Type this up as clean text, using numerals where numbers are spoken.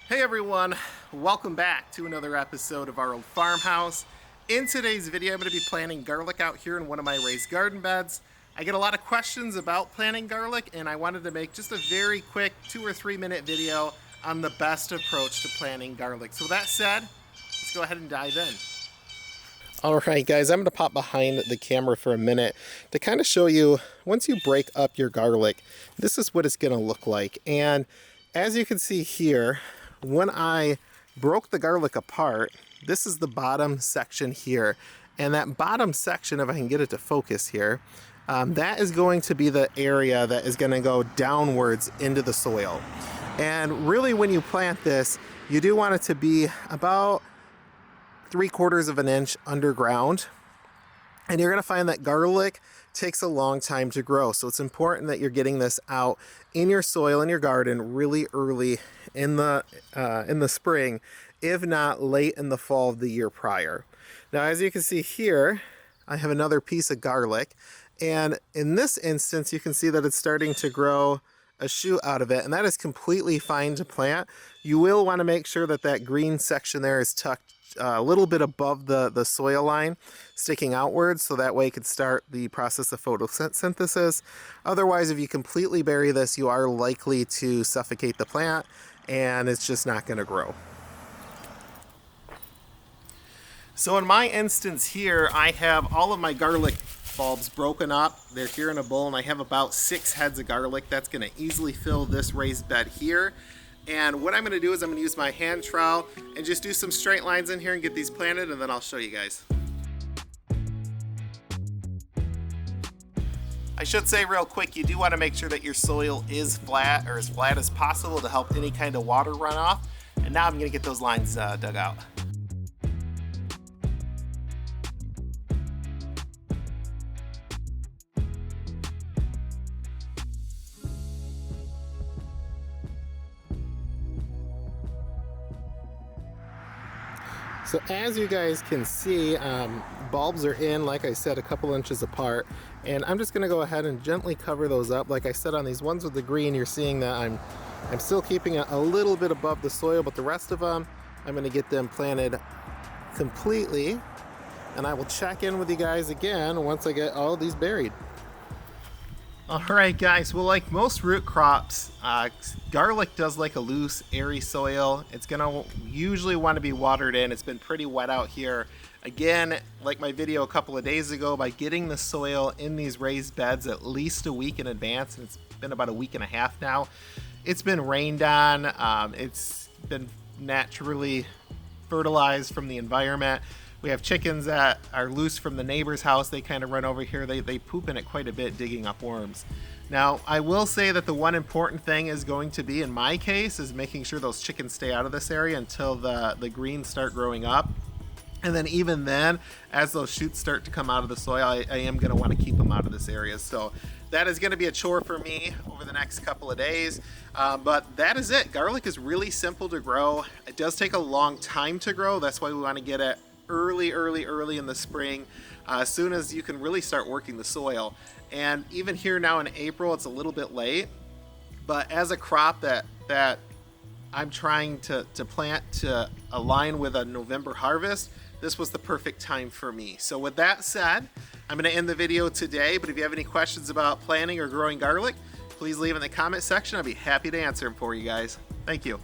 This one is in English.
Hey everyone, welcome back to another episode of Our Old Farmhouse. In today's video, I'm going to be planting garlic out here in one of my raised garden beds. I get a lot of questions about planting garlic, and I wanted to make just a very quick 2 or 3 minute video on the best approach to planting garlic. So with that said, let's go ahead and dive in. Alright guys, I'm going to pop behind the camera for a minute to kind of show you, once you break up your garlic, this is what it's going to look like. And as you can see here, when I broke the garlic apart, this is the bottom section here. And that bottom section, if I can get it to focus here, that is going to be the area that is going to go downwards into the soil. And really when you plant this, you do want it to be about 3/4 of an inch underground. And you're going to find that garlic takes a long time to grow. So it's important that you're getting this out in your soil, in your garden, really early in the spring, if not late in the fall of the year prior. Now, as you can see here, I have another piece of garlic. And in this instance, you can see that it's starting to grow a shoot out of it. And that is completely fine to plant. You will want to make sure that that green section there is tucked a little bit above the soil line, sticking outwards, so that way it could start the process of photosynthesis. Otherwise, if you completely bury this, you are likely to suffocate the plant and it's just not going to grow. So in my instance here, I have all of my garlic bulbs broken up. They're here in a bowl, and I have about 6 heads of garlic. That's going to easily fill this raised bed here. And what I'm going to do is I'm going to use my hand trowel and just do some straight lines in here and get these planted, and then I'll show you guys. I should say real quick, you do want to make sure that your soil is flat, or as flat as possible, to help any kind of water runoff. And now I'm going to get those lines dug out. So as you guys can see, bulbs are in, like I said, a couple inches apart, and I'm just going to go ahead and gently cover those up. Like I said, on these ones with the green, you're seeing that I'm still keeping it a little bit above the soil, but the rest of them, I'm going to get them planted completely, and I will check in with you guys again once I get all of these buried. Alright guys, well, like most root crops, garlic does like a loose, airy soil. It's going to usually want to be watered in. It's been pretty wet out here. Again, like my video a couple of days ago, by getting the soil in these raised beds at least a week in advance, and it's been about a week and a half now, it's been rained on, it's been naturally fertilized from the environment. We have chickens that are loose from the neighbor's house. They kind of run over here. They poop in it quite a bit, digging up worms. Now, I will say that the one important thing is going to be, in my case, is making sure those chickens stay out of this area until the greens start growing up. And then even then, as those shoots start to come out of the soil, I am going to want to keep them out of this area. So that is going to be a chore for me over the next couple of days. But that is it. Garlic is really simple to grow. It does take a long time to grow. That's why we want to get it early in the spring, as soon as you can really start working the soil. And even here now in April, it's a little bit late, but as a crop that I'm trying to plant to align with a November harvest, this was the perfect time for me. So with that said, I'm going to end the video today, but if you have any questions about planting or growing garlic, please leave in the comment section. I'll be happy to answer them for you guys. Thank you.